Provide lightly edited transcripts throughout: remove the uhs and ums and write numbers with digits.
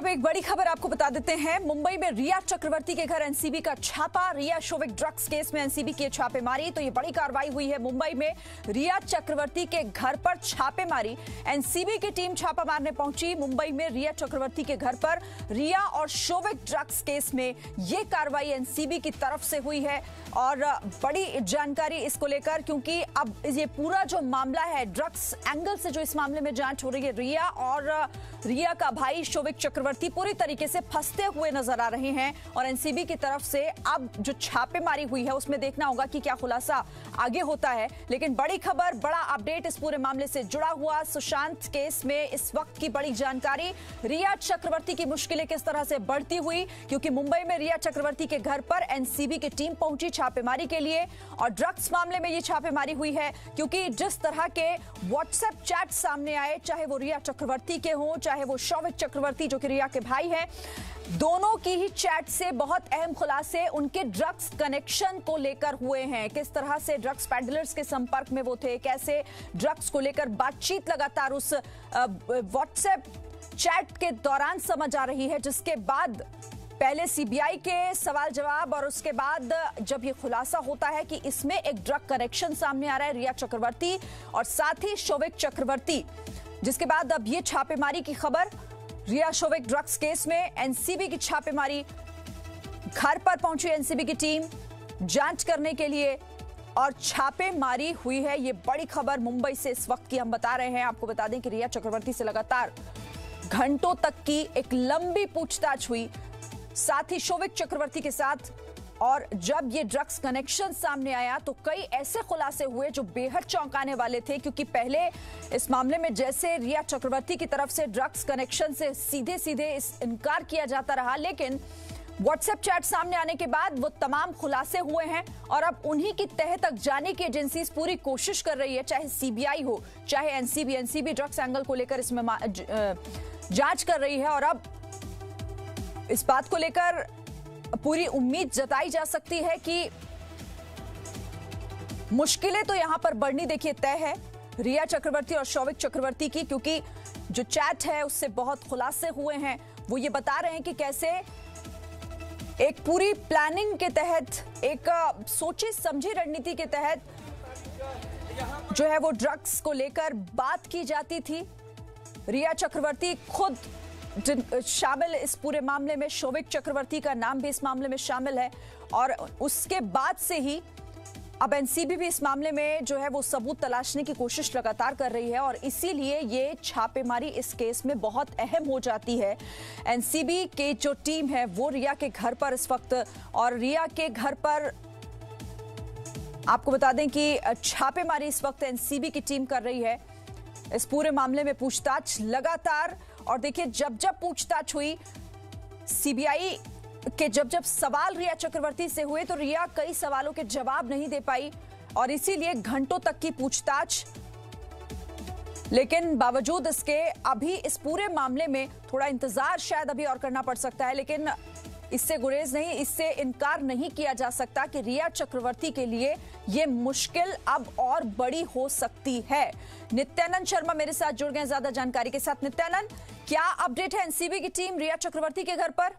एक बड़ी खबर आपको बता देते हैं। मुंबई में रिया चक्रवर्ती के घर एनसीबी का छापा। रिया शोविक ड्रग्स केस में एनसीबी की छापेमारी, तो ये बड़ी कार्रवाई हुई है। मुंबई में रिया चक्रवर्ती के घर पर छापेमारी, एनसीबी की टीम छापा मारने पहुंची। मुंबई में रिया चक्रवर्ती के घर पर रिया और शोविक ड्रग्स केस में ये कार्रवाई एनसीबी की तरफ से हुई है और बड़ी जानकारी इसको लेकर, क्योंकि अब ये पूरा जो मामला है ड्रग्स एंगल से जो इस मामले में जांच हो रही है, रिया और रिया का भाई शोविक चक्रवर्ती पूरी तरीके से फंसते हुए नजर आ रहे हैं और एनसीबी की तरफ से अब जो छापेमारी हुई है उसमें देखना होगा कि क्या खुलासा आगे होता है। लेकिन बड़ी खबर, बड़ा अपडेट इस पूरे मामले से जुड़ा हुआ। सुशांत केस में इस वक्त की बड़ी जानकारी, रिया चक्रवर्ती की मुश्किलें किस तरह से बढ़ती हुई, क्योंकि मुंबई में रिया चक्रवर्ती के घर पर एनसीबी की टीम पहुंची छापेमारी के लिए और ड्रग्स मामले में ये छापेमारी हुई है। क्योंकि जिस तरह के व्हाट्सएप चैट सामने आए, चाहे वो रिया चक्रवर्ती के हों चाहे वो शोविक चक्रवर्ती जो कि रिया के भाई हैं, दोनों की ही चैट से बहुत अहम खुलासे उनके ड्रग्स कनेक्शन को लेकर हुए हैं। किस तरह से ड्रग्स पैडलर्स के संपर्क में वो थे, कैसे ड्रग्स को लेकर बातचीत लगातार उस व्हाट्सएप चैट के दौरान समझ आ रही है, जिसके बाद पहले सीबीआई के सवाल जवाब और उसके बाद जब ये खुलासा होता है कि इसमें एक ड्रग कनेक्शन सामने आ रहा है रिया चक्रवर्ती और साथ ही शोविक चक्रवर्ती, जिसके बाद अब ये छापेमारी की खबर। रिया शोविक ड्रग्स केस में एनसीबी की छापेमारी, घर पर पहुंची एनसीबी की टीम जांच करने के लिए और छापेमारी हुई है। ये बड़ी खबर मुंबई से इस वक्त की हम बता रहे हैं। आपको बता दें कि रिया चक्रवर्ती से लगातार घंटों तक की एक लंबी पूछताछ हुई, साथ ही शोविक चक्रवर्ती के साथ, और जब ये ड्रग्स कनेक्शन सामने आया तो कई ऐसे खुलासे हुए जो बेहद चौंकाने वाले थे। क्योंकि पहले इस मामले में जैसे रिया चक्रवर्ती की तरफ से ड्रग्स कनेक्शन से सीधे सीधे इनकार किया जाता रहा, लेकिन व्हाट्सएप चैट सामने आने के बाद वो तमाम खुलासे हुए हैं और अब उन्हीं की तह तक जाने की एजेंसी पूरी कोशिश कर रही है, चाहे सीबीआई हो चाहे एनसीबी ड्रग्स एंगल को लेकर इसमें जांच कर रही है। और अब इस बात को लेकर पूरी उम्मीद जताई जा सकती है कि मुश्किलें तो यहां पर बढ़नी देखिए तय है रिया चक्रवर्ती और शोविक चक्रवर्ती की, क्योंकि जो चैट है उससे बहुत खुलासे हुए हैं। वो ये बता रहे हैं कि कैसे एक पूरी प्लानिंग के तहत, एक सोची समझी रणनीति के तहत जो है वो ड्रग्स को लेकर बात की जाती थी। रिया चक्रवर्ती खुद शामिल इस पूरे मामले में, शोविक चक्रवर्ती का नाम भी इस मामले में शामिल है और उसके बाद से ही अब एनसीबी भी इस मामले में जो है वो सबूत तलाशने की कोशिश लगातार कर रही है और इसीलिए ये छापेमारी इस केस में बहुत अहम हो जाती है। एनसीबी की जो टीम है वो रिया के घर पर इस वक्त, और रिया के घर पर आपको बता दें कि छापेमारी इस वक्त एनसीबी की टीम कर रही है इस पूरे मामले में पूछताछ लगातार। और देखिए जब जब पूछताछ हुई, सीबीआई के जब सवाल रिया चक्रवर्ती से हुए तो रिया कई सवालों के जवाब नहीं दे पाई और इसीलिए घंटों तक की पूछताछ। लेकिन बावजूद इसके अभी इस पूरे मामले में थोड़ा इंतजार शायद अभी और करना पड़ सकता है, लेकिन इससे गुरेज नहीं, इससे इनकार नहीं किया जा सकता कि रिया चक्रवर्ती के लिए ये मुश्किल अब और बड़ी हो सकती है। नित्यानंद शर्मा मेरे साथ जुड़ गए ज्यादा जानकारी के साथ। नित्यानंद, क्या अपडेट है एनसीबी की टीम रिया चक्रवर्ती के घर पर?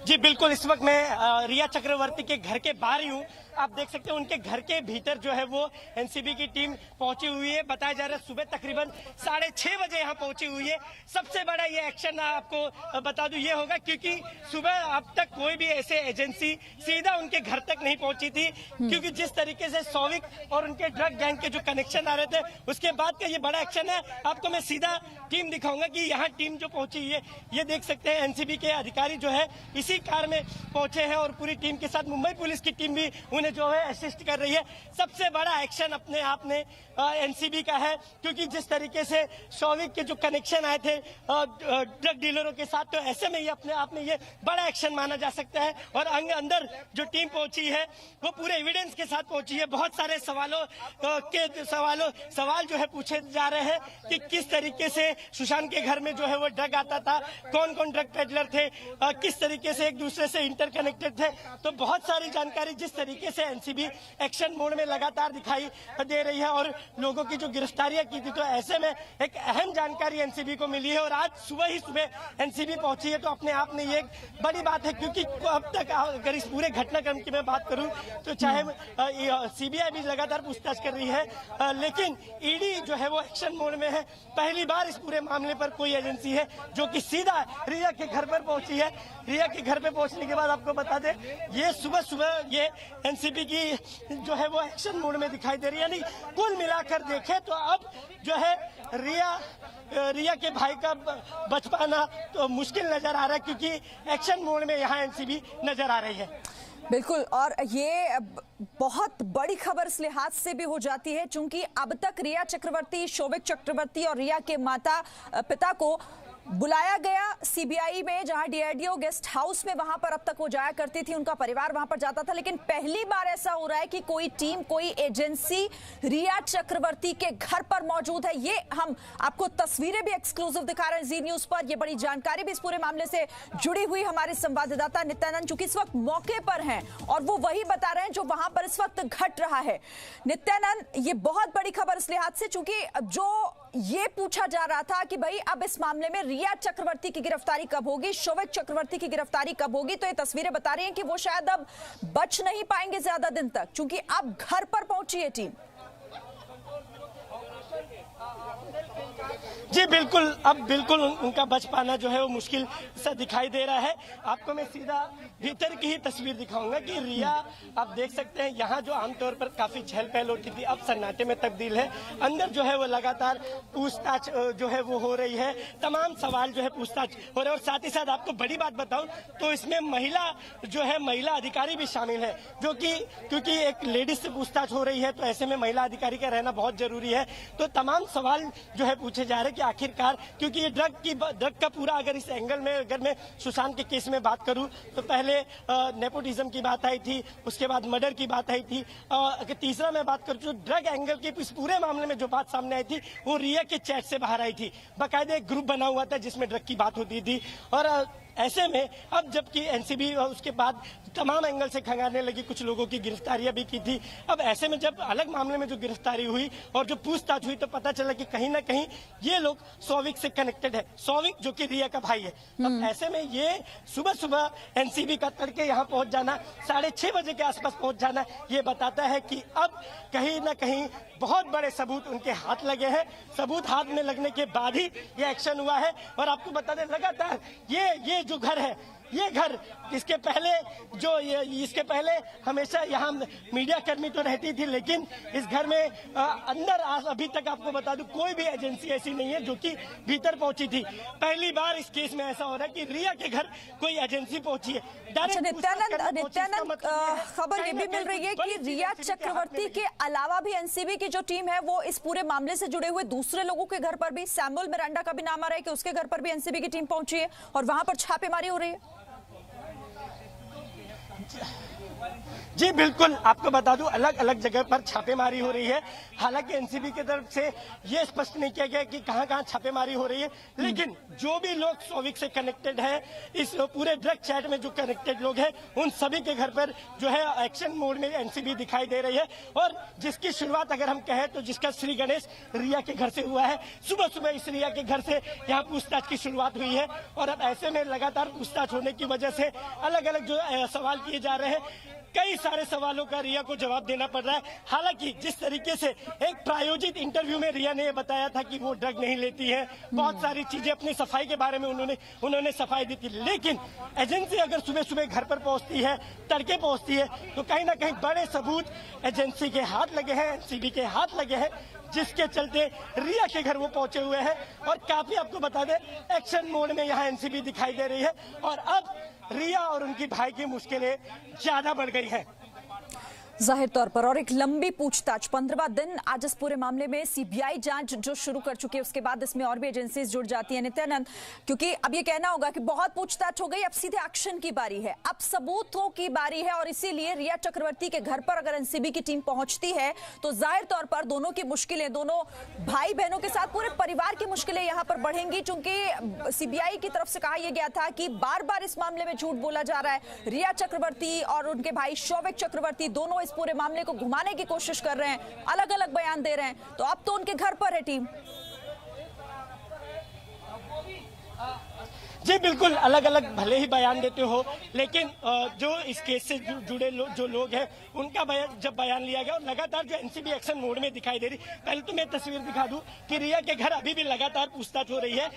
जी बिल्कुल, इस वक्त मैं रिया चक्रवर्ती के घर के बाहर ही हूँ। आप देख सकते हैं उनके घर के भीतर जो है वो एनसीबी की टीम पहुंची हुई है। बताया जा रहा है सुबह तकरीबन 6:30 बजे यहाँ पहुंची हुई है। सबसे बड़ा ये एक्शन आपको बता दूं ये होगा क्योंकि सुबह अब तक कोई भी ऐसे एजेंसी सीधा उनके घर तक नहीं पहुंची थी, क्योंकि जिस तरीके से शोविक और उनके ड्रग गैंग के जो कनेक्शन आ रहे थे उसके बाद का ये बड़ा एक्शन है। आपको मैं सीधा टीम दिखाऊंगा कि यहाँ टीम जो पहुंची है, ये देख सकते हैं एनसीबी के अधिकारी जो है इसी कार में पहुंचे हैं और पूरी टीम के साथ मुंबई पुलिस की टीम भी उन्हें जो है असिस्ट कर रही है। सबसे बड़ा एक्शन अपने आप में एनसीबी का है, क्योंकि जिस तरीके से शोविक के जो कनेक्शन आए थे ड्रग डीलरों के साथ, तो ऐसे में ये अपने आप में ये बड़ा एक्शन माना जा सकता है। और अंदर जो टीम पहुंची है वो पूरे एविडेंस के साथ पहुंची है। बहुत सारे सवाल जो है पूछे जा रहे हैं कि किस तरीके से सुशांत के घर में जो है वो ड्रग आता था, कौन कौन ड्रग पेडलर पार्टनर थे, किस तरीके से एक दूसरे से इंटरकनेक्टेड थे। तो बहुत सारी जानकारी जिस तरीके से एनसीबी एक्शन मोड में लगातार दिखाई दे रही है और लोगों की जो गिरफ्तारियां की थी, तो ऐसे में एक अहम जानकारी एनसीबी को मिली है और आज सुबह एनसीबी पहुंची है। तो अपने आप में ये एक बड़ी बात है, क्योंकि अब तक अगर इस पूरे घटनाक्रम की मैं बात करूं तो चाहे सीबीआई भी लगातार पूछताछ कर रही है, लेकिन ईडी जो है वो एक्शन मोड में है। पहली बार इस पूरे मामले पर कोई एजेंसी है जो कि सीधा रिया के घर पर पहुंची है। रिया के घर पे पहुंचने के बाद आपको बता दें, ये सुबह ये एनसीबी की जो है वो एक्शन मोड में दिखाई दे रही है। यानी कुल मिलाकर देखें तो अब जो है रिया के भाई का बच पाना तो मुश्किल नजर आ रहा है, क्योंकि एक्शन मोड में यहाँ एनसीबी नजर आ रही है। बिल्कुल, और ये बहुत बड़ी खबर इस लिहाज से भी हो जाती है क्योंकि अब तक रिया चक्रवर्ती, शोभिक चक्रवर्ती और रिया के माता पिता को बुलाया गया सीबीआई में, जहां डीआरडीओ गेस्ट हाउस में, वहां पर अब तक वो जाया करती थी, उनका परिवार वहां पर जाता था। लेकिन पहली बार ऐसा हो रहा है कि कोई टीम, कोई एजेंसी रिया चक्रवर्ती के घर पर मौजूद है। ये हम आपको तस्वीरें भी एक्सक्लूसिव दिखा रहे हैं जी न्यूज पर। ये बड़ी जानकारी भी इस पूरे मामले से जुड़ी हुई हमारे संवाददाता नित्यानंद, चूंकि इस वक्त मौके पर हैं और वो वही बता रहे हैं जो वहां पर इस वक्त घट रहा है। नित्यानंद, ये बहुत बड़ी खबर इस लिहाज से, चूंकि जो ये पूछा जा रहा था कि भाई अब इस मामले में रिया चक्रवर्ती की गिरफ्तारी कब होगी, शोभिक चक्रवर्ती की गिरफ्तारी कब होगी, तो ये तस्वीरें बता रही हैं कि वो शायद अब बच नहीं पाएंगे ज्यादा दिन तक, क्योंकि अब घर पर पहुंची है टीम। जी बिल्कुल, अब बिल्कुल उनका बच पाना जो है वो मुश्किल सा दिखाई दे रहा है। आपको मैं सीधा भीतर की ही तस्वीर दिखाऊंगा कि रिया, आप देख सकते हैं यहाँ जो आमतौर पर काफी चहल पहल होती थी, अब सन्नाटे में तब्दील है। अंदर जो है वो लगातार पूछताछ जो है वो हो रही है, तमाम सवाल जो है पूछताछ हो रहे हैं। और साथ ही साथ आपको बड़ी बात बताऊं तो इसमें महिला अधिकारी भी शामिल है, जो कि क्योंकि एक लेडीज से पूछताछ हो रही है, तो ऐसे में महिला अधिकारी का रहना बहुत जरूरी है। तो तमाम सवाल जो है पूछे जा रहे कि आखिरकार, क्योंकि ये ड्रग का पूरा, अगर इस एंगल में अगर मैं सुशांत के केस में बात करूं तो पहले नेपोटिज्म की बात आई थी, उसके बाद मर्डर की बात आई थी, अगर तीसरा मैं बात करूं तो ड्रग एंगल की इस पूरे मामले में जो बात सामने आई थी वो रिया के चैट से बाहर आई थी। बाकायदा एक ग्रुप बना हुआ था जिसमें ड्रग की बात होती थी। और ऐसे में अब जबकि एनसीबी उसके बाद तमाम एंगल से खंगालने लगी, कुछ लोगों की गिरफ्तारियां भी की थी। अब ऐसे में जब अलग मामले में जो गिरफ्तारी हुई और जो पूछताछ हुई तो पता चला कि कहीं ना कहीं ये लोग शोभिक से कनेक्टेड है, शोभिक जो कि रिया का भाई है। अब ऐसे में ये सुबह एनसीबी का तड़के यहाँ पहुंच जाना, 6:30 बजे के आसपास पहुंच जाना, ये बताता है कि अब कहीं ना कहीं बहुत बड़े सबूत उनके हाथ लगे हैं। सबूत हाथ में लगने के बाद ही ये एक्शन हुआ है। और आपको बता दें, लगातार ये जो घर है, ये घर इसके पहले हमेशा यहाँ मीडिया कर्मी तो रहती थी, लेकिन इस घर में अंदर अभी तक आपको बता दूं कोई भी एजेंसी ऐसी नहीं है जो कि भीतर पहुंची थी। पहली बार इस केस में ऐसा हो रहा है कि रिया के घर कोई एजेंसी पहुंची है। अच्छा नित्यानंद, खबर ये भी मिल रही है कि रिया चक्रवर्ती के अलावा भी एनसीबी की जो टीम है वो इस पूरे मामले से जुड़े हुए दूसरे लोगों के घर पर भी, सैमुअल मिरांडा का भी नाम आ रहा है कि उसके घर पर भी एनसीबी की टीम पहुंची है और वहां पर छापेमारी हो रही है। जी बिल्कुल, आपको बता दूं अलग अलग जगह पर छापेमारी हो रही है। हालांकि एनसीबी की तरफ से ये स्पष्ट नहीं किया गया कि कहां छापेमारी हो रही है, लेकिन जो भी लोग शोभिक से कनेक्टेड है, इस पूरे ड्रग चैट में जो कनेक्टेड लोग हैं, उन सभी के घर पर जो है एक्शन मोड में एनसीबी दिखाई दे रही है। और जिसकी शुरुआत अगर हम कहें तो जिसका श्री गणेश रिया के घर से हुआ है। सुबह इस रिया के घर से यहाँ पूछताछ की शुरुआत हुई है और अब ऐसे में लगातार पूछताछ होने की वजह से अलग अलग जो सवाल किए जा रहे हैं, कई सारे सवालों का रिया को जवाब देना पड़ रहा है। हालांकि जिस तरीके से एक प्रायोजित इंटरव्यू में रिया ने यह बताया था कि वो ड्रग नहीं लेती है, बहुत सारी चीजें अपनी सफाई के बारे में उन्होंने सफाई दी थी, लेकिन एजेंसी अगर सुबह घर पर पहुंचती है, तड़के पहुंचती है, तो कहीं ना कहीं बड़े सबूत एजेंसी के हाथ लगे हैं, एनसीबी के हाथ लगे हैं, जिसके चलते रिया के घर वो पहुंचे हुए हैं। और काफी आपको बता दें एक्शन मोड में यहाँ एनसीबी दिखाई दे रही है और अब रिया और उनकी भाई की मुश्किलें ज्यादा बढ़ गई हैं। जाहिर तौर पर और एक लंबी पूछताछ 15वां दिन आज इस पूरे मामले में सीबीआई जांच जो शुरू कर चुकी है, उसके बाद इसमें और भी एजेंसीज जुड़ जाती है नित्यानंद, क्योंकि अब ये कहना होगा कि बहुत पूछताछ हो गई, अब सीधे एक्शन की बारी है, अब सबूतों की बारी है। और इसीलिए रिया चक्रवर्ती के घर पर अगर एनसीबी की टीम पहुंचती है तो जाहिर तौर पर दोनों की मुश्किलें, दोनों भाई बहनों के साथ पूरे परिवार की मुश्किलें यहां पर बढ़ेंगी, क्योंकि सीबीआई की तरफ से कहा यह गया था कि बार बार इस मामले में झूठ बोला जा रहा है। रिया चक्रवर्ती और उनके भाई शौविक चक्रवर्ती दोनों इस पूरे मामले को घुमाने की कोशिश कर रहे हैं, अलग अलग बयान दे रहे हैं। तो अब तो उनके घर पर है टीम। जी बिल्कुल, अलग अलग भले ही बयान देते हो, लेकिन जो इस केस से जुड़े जो लोग हैं उनका जब बयान लिया गया और लगातार जो एनसीबी एक्शन मोड में दिखाई दे रही। पहले तो मैं तस्वीर दिखा दूं कि रिया के घर अभी भी लगातार पूछताछ हो रही है।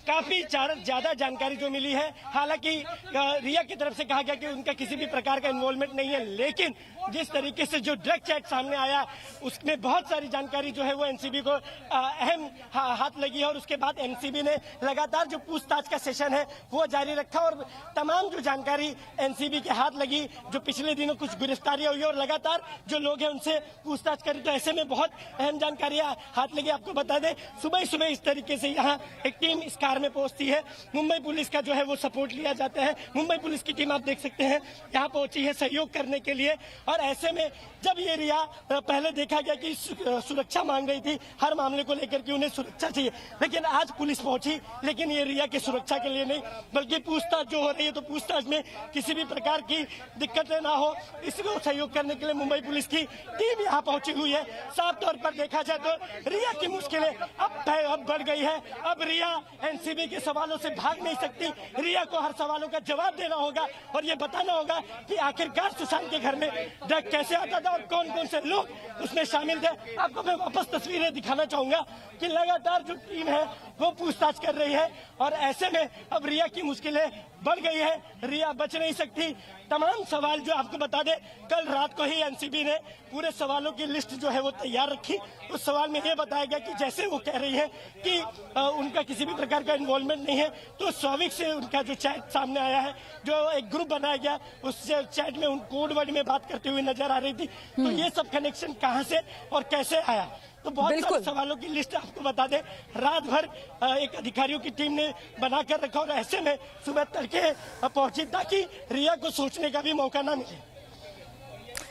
काफी ज्यादा जानकारी जो मिली है, हालांकि रिया की तरफ से कहा गया कि उनका किसी भी प्रकार का इन्वॉल्वमेंट नहीं है, लेकिन जिस तरीके से जो ड्रग चैट सामने आया उसमें बहुत सारी जानकारी जो है वो एनसीबी को अहम हाथ लगी है। और उसके बाद एनसीबी ने लगातार जो पूछताछ का सेशन है वो जारी रखा और तमाम जो जानकारी एनसीबी के हाथ लगी, जो पिछले दिनों कुछ गिरफ्तारियां हुई और लगातार जो लोग हैं उनसे पूछताछ करी, तो ऐसे में बहुत अहम जानकारियां हाथ लगी। आपको बता दें, सुबह सुबह इस तरीके से यहाँ एक टीम इस कार में पहुंचती है, मुंबई पुलिस का जो है वो सपोर्ट लिया जाता है। मुंबई पुलिस की टीम आप देख सकते हैं यहाँ पहुंची है सहयोग करने के लिए। और ऐसे में जब ये रिया पहले देखा गया कि सुरक्षा मांग रही थी हर मामले को लेकर कि उन्हें सुरक्षा चाहिए, लेकिन आज पुलिस पहुंची, लेकिन ये रिया की सुरक्षा के लिए नहीं बल्कि पूछताछ जो हो रही है, तो पूछताछ में किसी भी प्रकार की दिक्कतें ना हो इसको सहयोग करने के लिए मुंबई पुलिस की टीम यहाँ पहुंची हुई है। साफ तौर पर देखा जाए तो रिया की मुश्किलें अब बढ़ गई है। अब रिया एनसीबी के सवालों से भाग नहीं सकती, रिया को हर सवालों का जवाब देना होगा और ये बताना होगा कि आखिरकार सुशांत के घर में ड्रग कैसे आता था और कौन कौन से लोग उसमें शामिल थे। आपको मैं वापस तस्वीरें दिखाना चाहूंगा कि लगातार जो टीम है वो पूछताछ कर रही है और ऐसे में अब रिया की मुश्किलें बढ़ गई है, रिया बच नहीं सकती। तमाम सवाल जो आपको बता दें, कल रात को ही एनसीबी ने पूरे सवालों की लिस्ट जो है वो तैयार रखी। उस सवाल में ये बताया गया कि जैसे वो कह रही है कि उनका किसी भी प्रकार का इन्वॉल्वमेंट नहीं है, तो शौविक से उनका जो चैट सामने आया है, जो एक ग्रुप बनाया गया, उस चैट में उन कोड वर्ड में बात करते हुए नजर आ रही थी। तो ये सब कनेक्शन कहाँ से और कैसे आया, तो बहुत सारे सवालों की लिस्ट आपको बता दें रात भर एक अधिकारियों की टीम ने बनाकर रखा और ऐसे में सुबह तड़के पहुंची ताकि रिया को सोचने का भी मौका ना मिले।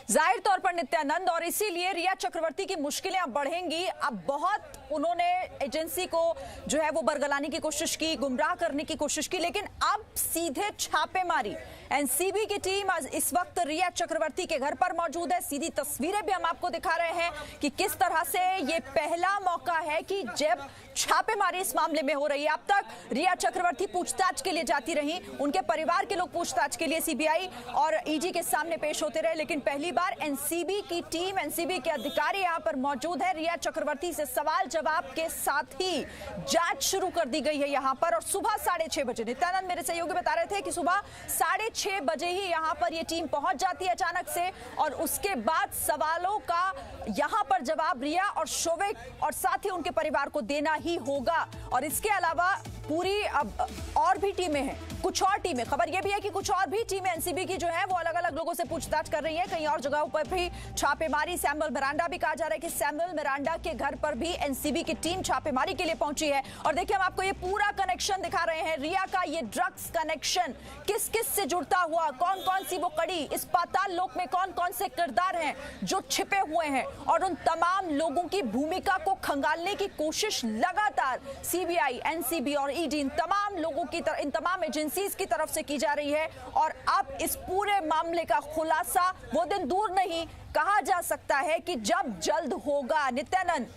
जाहिर तौर पर नित्यानंद, और इसीलिए रिया चक्रवर्ती की मुश्किलें अब बढ़ेंगी। अब बहुत उन्होंने एजेंसी को जो है वो बरगलाने की कोशिश की, गुमराह करने की कोशिश की, लेकिन अब सीधे छापेमारी। एनसीबी की टीम इस वक्त रिया चक्रवर्ती के घर पर मौजूद है। सीधी तस्वीरें भी हम आपको दिखा रहे हैं कि किस तरह से ये पहला मौका है कि जब छापेमारी इस मामले में हो रही है। अब तक रिया चक्रवर्ती पूछताछ के लिए जाती रही, उनके परिवार के लोग पूछताछ के लिए सीबीआई और ईडी के सामने पेश होते रहे, लेकिन पहली बार एनसीबी की टीम, एनसीबी के अधिकारी यहां पर मौजूद है। रिया चक्रवर्ती से सवाल जवाब के साथ ही जांच शुरू कर दी गई है यहां पर। और सुबह 6:30 बजे, नित्यानंद मेरे सहयोगी बता रहे थे कि सुबह 6:30 बजे ही यहां पर ये टीम पहुंच जाती है अचानक से, और उसके बाद सवालों का यहां पर जवाब रिया और शौविक और साथ ही उनके परिवार को देना ही होगा। और इसके अलावा पूरी अब और भी टीमें हैं, कुछ और टीमें, खबर यह भी है कि कुछ और भी टीमें एनसीबी की जो है वो अलग अलग लोगों से पूछताछ कर रही है। कहीं और जगहों पर भी छापेमारी, सैमुअल मिरांडा भी कहा जा रहा है कि सैमुअल मिरांडा के घर पर भी एनसीबी की टीम छापेमारी के लिए पहुंची है। और देखिए, हम आपको ये पूरा कनेक्शन दिखा रहे हैं, रिया का ये ड्रग्स कनेक्शन किस किस से जुड़ता हुआ, कौन कौन सी वो कड़ी, इस पाताल लोक में कौन कौन से किरदार हैं जो छिपे हुए हैं, और उन तमाम लोगों की भूमिका को खंगालने की कोशिश लगातार सीबीआई, एनसीबी और ईडी, इन तमाम लोगों की इन तमाम एजेंसीज की तरफ से की जा रही है। और अब इस पूरे मामले का खुलासा वो दिन दूर नहीं, कहा जा सकता है कि जब जल्द होगा। नित्यानंद,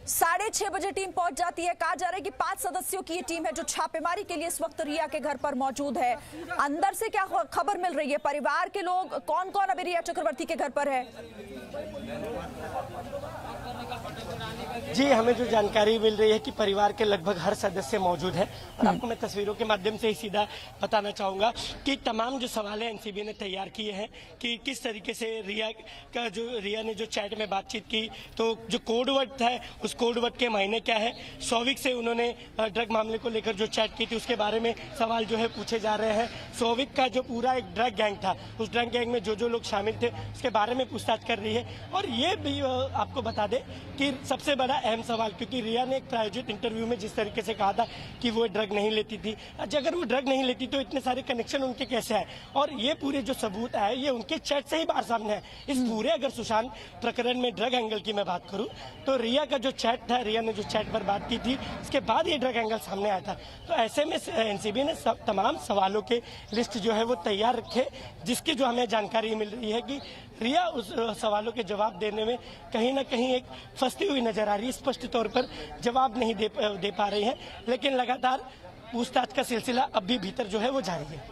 6:30 बजे टीम पहुंच जाती है। कहा जा रहा है कि 5 सदस्यों की ये टीम है जो छापेमारी के लिए इस वक्त रिया के घर पर मौजूद है। अंदर से क्या खबर मिल रही है, परिवार के लोग कौन कौन अभी रिया चक्रवर्ती के घर पर है? जी, हमें जो जानकारी मिल रही है कि परिवार के लगभग हर सदस्य मौजूद है और आपको मैं तस्वीरों के माध्यम से ही सीधा बताना चाहूंगा कि तमाम जो सवाल है एनसीबी ने तैयार किए हैं कि किस तरीके से रिया ने जो चैट में बातचीत की, तो जो कोड वर्ड था उस कोड वर्ड के मायने क्या है। सौविक से उन्होंने ड्रग मामले को लेकर जो चैट की थी उसके बारे में सवाल जो है पूछे जा रहे हैं। सौविक का जो पूरा एक ड्रग गैंग था, उस ड्रग गैंग में जो लोग शामिल थे उसके बारे में पूछताछ कर रही है। और ये भी आपको बता दें कि सबसे बड़ा अहम सवाल, क्योंकि रिया ने एक प्रायोजित इंटरव्यू में जिस तरीके से कहा था कि वो ड्रग नहीं लेती थी, अगर वो ड्रग नहीं लेती तो इतने सारे कनेक्शन उनके कैसे आए, और ये पूरे जो सबूत है ये उनके चैट से ही बाहर सामने है। इस पूरे अगर सुशांत प्रकरण में ड्रग एंगल की मैं बात करूं तो रिया का जो चैट था, रिया ने जो चैट पर बात की थी उसके बाद ये ड्रग एंगल सामने आया था। तो ऐसे में एनसीबी ने तमाम सवालों के लिस्ट जो है वो तैयार रखे, जिसकी जो हमें जानकारी मिल रही है कि रिया उस सवालों के जवाब देने में कहीं ना कहीं एक फंसती हुई नजर आ रही है। स्पष्ट तौर पर जवाब नहीं दे पा रही है, लेकिन लगातार पूछताछ का सिलसिला अब भी भीतर जो है वो जारी है।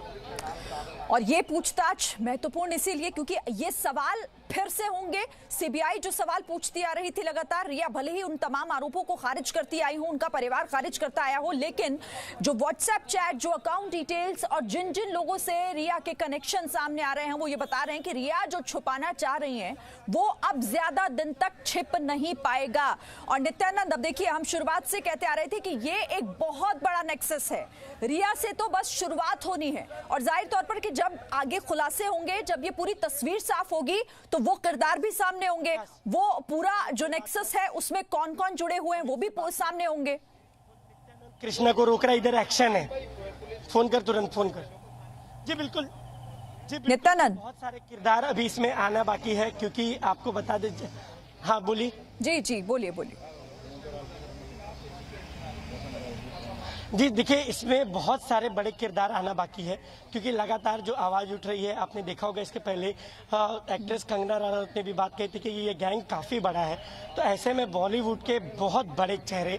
और ये पूछताछ महत्वपूर्ण इसीलिए क्योंकि ये सवाल फिर से होंगे। सीबीआई जो सवाल पूछती आ रही थी लगातार, रिया भले ही उन तमाम आरोपों को खारिज करती आई हो, उनका परिवार खारिज करता आया हो, लेकिन जो व्हाट्सएप चैट, जो अकाउंट डिटेल्स और जिन जिन लोगों से रिया के कनेक्शन सामने आ रहे हैं, वो ये बता रहे हैं कि रिया जो छुपाना चाह रही हैं वो अब ज्यादा दिन तक छिप नहीं पाएगा। और नित्यानंद, अब देखिए, हम शुरुआत से कहते आ रहे थे कि ये एक बहुत बड़ा नेक्सस है, रिया से तो बस शुरुआत होनी है, और जाहिर तौर पर कि जब आगे खुलासे होंगे, जब ये पूरी तस्वीर साफ होगी तो वो किरदार भी सामने होंगे, वो पूरा जो नेक्सस है उसमें कौन कौन जुड़े हुए हैं वो भी सामने होंगे। कृष्णा को रोक रहा, इधर एक्शन है, फोन कर, तुरंत फोन कर। जी बिल्कुल, नित्यानंद, बहुत सारे किरदार अभी इसमें आना बाकी है, क्योंकि आपको बता दें। हाँ बोलिए। जी बोलिए। जी देखिए, इसमें बहुत सारे बड़े किरदार आना बाकी है, क्योंकि लगातार जो आवाज उठ रही है, आपने देखा होगा इसके पहले एक्ट्रेस कंगना रनौत ने भी बात कही थी कि ये गैंग काफी बड़ा है। तो ऐसे में बॉलीवुड के बहुत बड़े चेहरे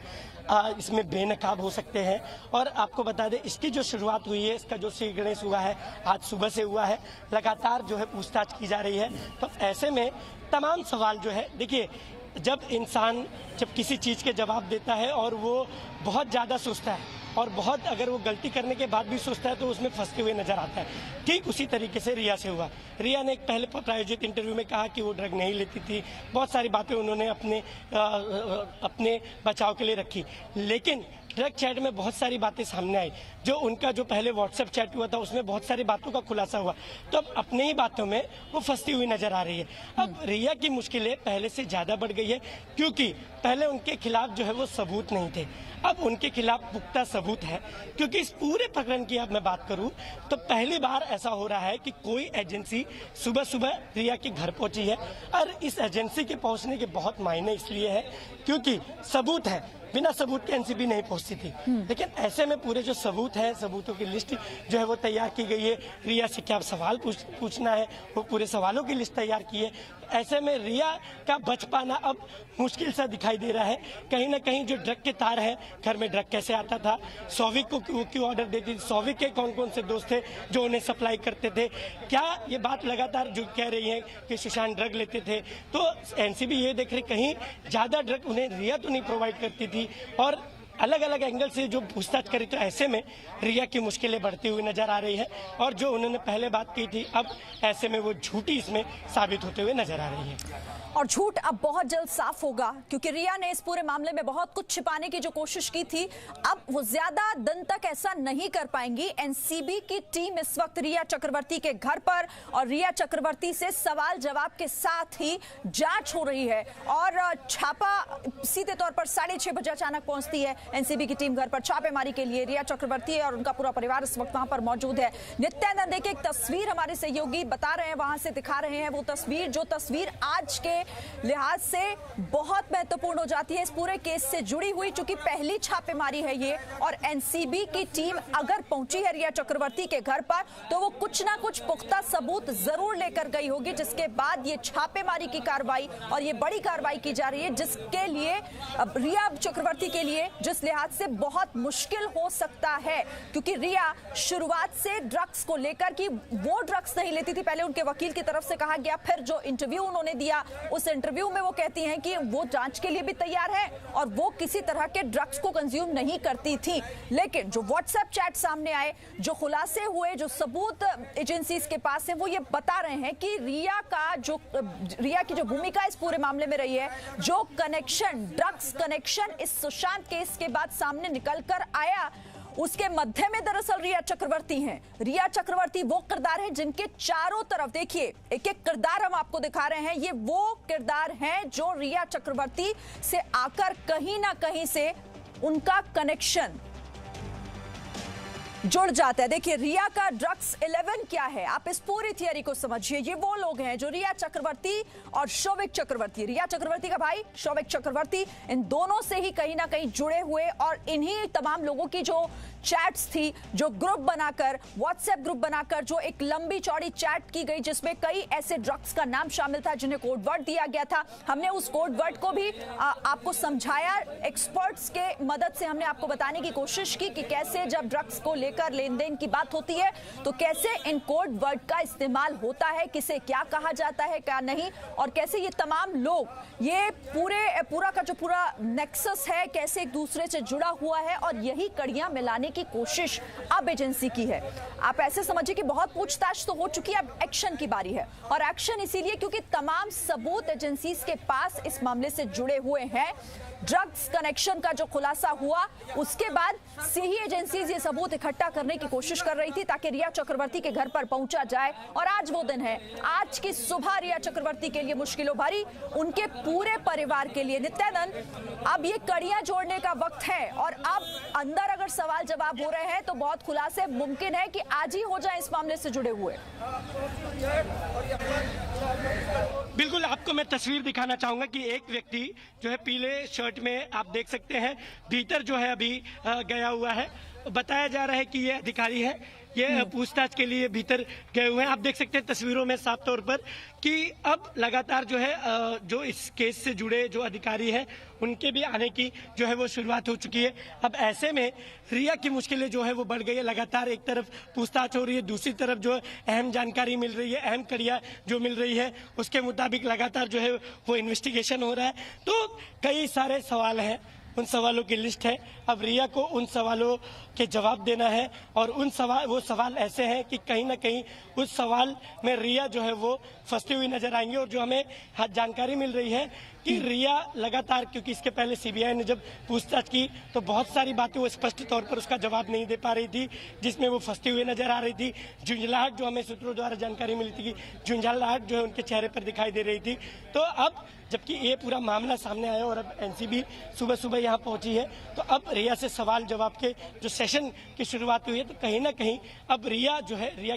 इसमें बेनकाब हो सकते हैं। और आपको बता दें, इसकी जो शुरुआत हुई है, इसका जो श्री गणेश हुआ है आज सुबह से हुआ है, लगातार जो है पूछताछ की जा रही है। तो ऐसे में तमाम सवाल जो है, देखिए जब इंसान किसी चीज के जवाब देता है और वो बहुत ज्यादा सोचता है और बहुत अगर वो गलती करने के बाद भी सोचता है तो उसमें फंसते हुए नजर आता है। ठीक उसी तरीके से रिया से हुआ। रिया ने एक पहले प्रायोजित इंटरव्यू में कहा कि वो ड्रग नहीं लेती थी, बहुत सारी बातें उन्होंने अपने बचाव के लिए रखी, लेकिन ड्रग चैट में बहुत सारी बातें सामने आई। जो उनका जो पहले व्हाट्सएप चैट हुआ था उसमें बहुत सारी बातों का खुलासा हुआ, तो अब अपने ही बातों में वो फंसती हुई नजर आ रही है। अब रिया की मुश्किलें पहले से ज्यादा बढ़ गई है, क्योंकि पहले उनके खिलाफ जो है वो सबूत नहीं थे, अब उनके खिलाफ पुख्ता सबूत है। क्योंकि इस पूरे प्रकरण की अब मैं बात करूं तो पहली बार ऐसा हो रहा है कि कोई एजेंसी सुबह सुबह रिया के घर पहुंची है, और इस एजेंसी के पहुंचने के बहुत मायने इसलिए है क्योंकि सबूत है। बिना सबूत के एनसीबी नहीं पहुंचती थी, लेकिन ऐसे में पूरे जो सबूत है, सबूतों की लिस्ट जो है वो तैयार की गई है। रिया से क्या सवाल पूछना है, वो पूरे सवालों की लिस्ट तैयार की है। ऐसे में रिया का बच पाना अब मुश्किल सा दिखाई दे रहा है। कहीं ना कहीं जो ड्रग के तार है, घर में ड्रग कैसे आता था, सौविक को क्यों ऑर्डर देती थी, सौविक के कौन कौन से दोस्त थे जो उन्हें सप्लाई करते थे, क्या ये बात लगातार जो कह रही है कि सुशांत ड्रग लेते थे, तो एनसीबी ये देख रही कहीं ज्यादा ड्रग उन्हें रिया तो नहीं प्रोवाइड करती थी, और अलग अलग एंगल से जो पूछताछ करी। तो ऐसे में रिया की मुश्किलें बढ़ती हुई नजर आ रही है, और जो उन्होंने पहले बात की थी अब ऐसे में वो झूठी इसमें साबित होते हुए नजर आ रही है। और झूठ अब बहुत जल्द साफ होगा, क्योंकि रिया ने इस पूरे मामले में बहुत कुछ छिपाने की जो कोशिश की थी, अब वो ज्यादा दिन तक ऐसा नहीं कर पाएंगी। एनसीबी की टीम इस वक्त रिया चक्रवर्ती के घर पर और रिया चक्रवर्ती से सवाल जवाब के साथ ही जांच हो रही है, और छापा सीधे तौर पर 6:30 बजे अचानक पहुंचती है एनसीबी की टीम घर पर छापेमारी के लिए। रिया चक्रवर्ती और उनका पूरा परिवार इस वक्त वहां पर मौजूद है। नित्यानंद, एक तस्वीर हमारे सहयोगी बता रहे हैं, वहां से दिखा रहे हैं, वो तस्वीर आज के लिहाज से बहुत महत्वपूर्ण हो जाती है इस पूरे केस से जुड़ी हुई, चूंकि पहली छापेमारी है ये, और एनसीबी की टीम अगर पहुंची है रिया चक्रवर्ती के घर पर तो वो कुछ ना कुछ पुख्ता सबूत जरूर लेकर गई होगी, जिसके बाद ये छापेमारी की कार्रवाई और ये बड़ी कार्रवाई की जा रही है, जिसके लिए रिया चक्रवर्ती के लिए जिस जिस लिहाज से बहुत मुश्किल हो सकता है, क्योंकि रिया शुरुआत से ड्रग्स को लेकर कि वो ड्रग्स नहीं लेती थी, पहले उनके वकील की तरफ से कहा गया, फिर जो इंटरव्यू उन्होंने दिया उस इंटरव्यू में वो कहती हैं कि वो जांच के लिए भी तैयार है और वो किसी तरह के ड्रग्स को कंज्यूम नहीं करती थी। लेकिन जो व्हाट्सएप चैट सामने आए, जो खुलासे हुए, जो सबूत एजेंसीज के पास है, वो ये बता रहे हैं कि रिया की जो भूमिका इस पूरे मामले में रही है, जो कनेक्शन, ड्रग्स कनेक्शन इस सुशांत केस के बाद सामने निकल कर आया, उसके मध्य में दरअसल रिया चक्रवर्ती हैं। रिया चक्रवर्ती वो किरदार है जिनके चारों तरफ, देखिए एक एक किरदार हम आपको दिखा रहे हैं, ये वो किरदार हैं जो रिया चक्रवर्ती से आकर कहीं ना कहीं से उनका कनेक्शन जुड़ जाता है। देखिए रिया का ड्रग्स 11 क्या है, आप इस पूरी थियरी को समझिए। ये वो लोग हैं जो रिया चक्रवर्ती और शौविक चक्रवर्ती, रिया चक्रवर्ती का भाई शौविक चक्रवर्ती, इन दोनों से ही कहीं ना कहीं जुड़े हुए, और इन्हीं तमाम लोगों की जो चैट्स थी, जो ग्रुप बनाकर, व्हाट्सएप ग्रुप बनाकर जो एक लंबी चौड़ी चैट की गई जिसमें कई ऐसे ड्रग्स का नाम शामिल था जिन्हें कोड वर्ड दिया गया था, हमने उस कोड वर्ड को भी आपको समझाया। एक्सपर्ट्स के मदद से हमने आपको बताने की कोशिश की कि कैसे जब ड्रग्स को लेकर लेन देन की बात होती है तो कैसे इन कोड वर्ड का इस्तेमाल होता है, किसे क्या कहा जाता है क्या नहीं, और कैसे ये तमाम लोग, ये पूरा का जो पूरा नेक्सस है, कैसे एक दूसरे से जुड़ा हुआ है, और यही कड़ियां मिलाने की कोशिश अब एजेंसी की है। आप ऐसे समझिए कि बहुत पूछताछ तो हो चुकी है, अब एक्शन की बारी है, और एक्शन इसीलिए क्योंकि तमाम सबूत एजेंसीज के पास इस मामले से जुड़े हुए हैं। ड्रग्स कनेक्शन का जो खुलासा हुआ उसके बाद से ही एजेंसीज ये सबूत इकट्ठा करने की कोशिश कर रही थी ताकि रिया चक्रवर्ती के घर पर पहुंचा जाए, और आज वो दिन है। आज की सुबह रिया चक्रवर्ती के लिए मुश्किलों भरी, उनके पूरे परिवार के लिए। नित्यानंद, अब ये कड़ियां जोड़ने का वक्त है, और अब अंदर अगर सवाल जवाब हो रहे हैं तो बहुत खुलासे मुमकिन है कि आज ही हो जाए इस मामले से जुड़े हुए। बिल्कुल, आपको मैं तस्वीर दिखाना चाहूंगा कि एक व्यक्ति जो है पीले शर्ट में, आप देख सकते हैं भीतर जो है अभी गया हुआ है। बताया जा रहा है कि ये अधिकारी है, ये पूछताछ के लिए भीतर गए हुए हैं। आप देख सकते हैं तस्वीरों में साफ तौर पर कि अब लगातार जो है जो इस केस से जुड़े जो अधिकारी हैं उनके भी आने की जो है वो शुरुआत हो चुकी है। अब ऐसे में रिया की मुश्किलें जो है वो बढ़ गई है। लगातार एक तरफ पूछताछ हो रही है, दूसरी तरफ जो अहम जानकारी मिल रही है, अहम कड़ियां जो मिल रही है उसके मुताबिक लगातार जो है वो इन्वेस्टिगेशन हो रहा है। तो कई सारे सवाल हैं, उन सवालों की लिस्ट है। अब रिया को उन सवालों के जवाब देना है, और वो सवाल ऐसे हैं कि कहीं ना कहीं उस सवाल में रिया जो है वो फंसती हुई नजर आएंगी। और जो हमें जानकारी मिल रही है कि रिया लगातार, क्योंकि इसके पहले सीबीआई ने जब पूछताछ की तो बहुत सारी बातें वो स्पष्ट तौर पर उसका जवाब नहीं दे पा रही थी, जिसमें वो फंसती हुई नजर आ रही थी। झुंझलाहट जो हमें सूत्रों द्वारा जानकारी मिली थी कि झुंझलाहट जो है उनके चेहरे पर दिखाई दे रही थी। तो अब जबकि ये पूरा मामला सामने आया और अब एनसीबी सुबह सुबह यहाँ पहुंची है, तो अब रिया से सवाल जवाब के जो सेशन की शुरुआत हुई है, तो कहीं ना कहीं अब रिया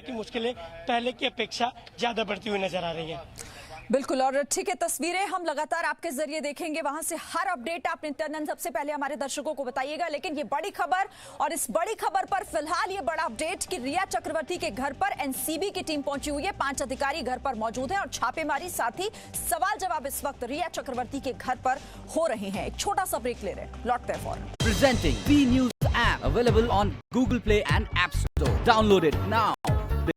की मुश्किलें पहले की अपेक्षा ज्यादा बढ़ती हुई नजर आ रही है। बिल्कुल, और ठीक है, तस्वीरें हम लगातार आपके जरिए देखेंगे, वहां से हर अपडेट आप नित्यानंद सबसे पहले हमारे दर्शकों को बताइएगा। लेकिन ये बड़ी खबर, और इस बड़ी खबर पर फिलहाल ये बड़ा अपडेट कि रिया चक्रवर्ती के घर पर एनसीबी की टीम पहुंची हुई है। 5 अधिकारी घर पर मौजूद हैं और छापेमारी, साथ ही सवाल जवाब इस वक्त रिया चक्रवर्ती के घर पर हो रहे हैं। एक छोटा सा ब्रेक ले रहे हैं, लौटते हैं फौरन। Presenting B News app available on Google Play and App Store. Download it now.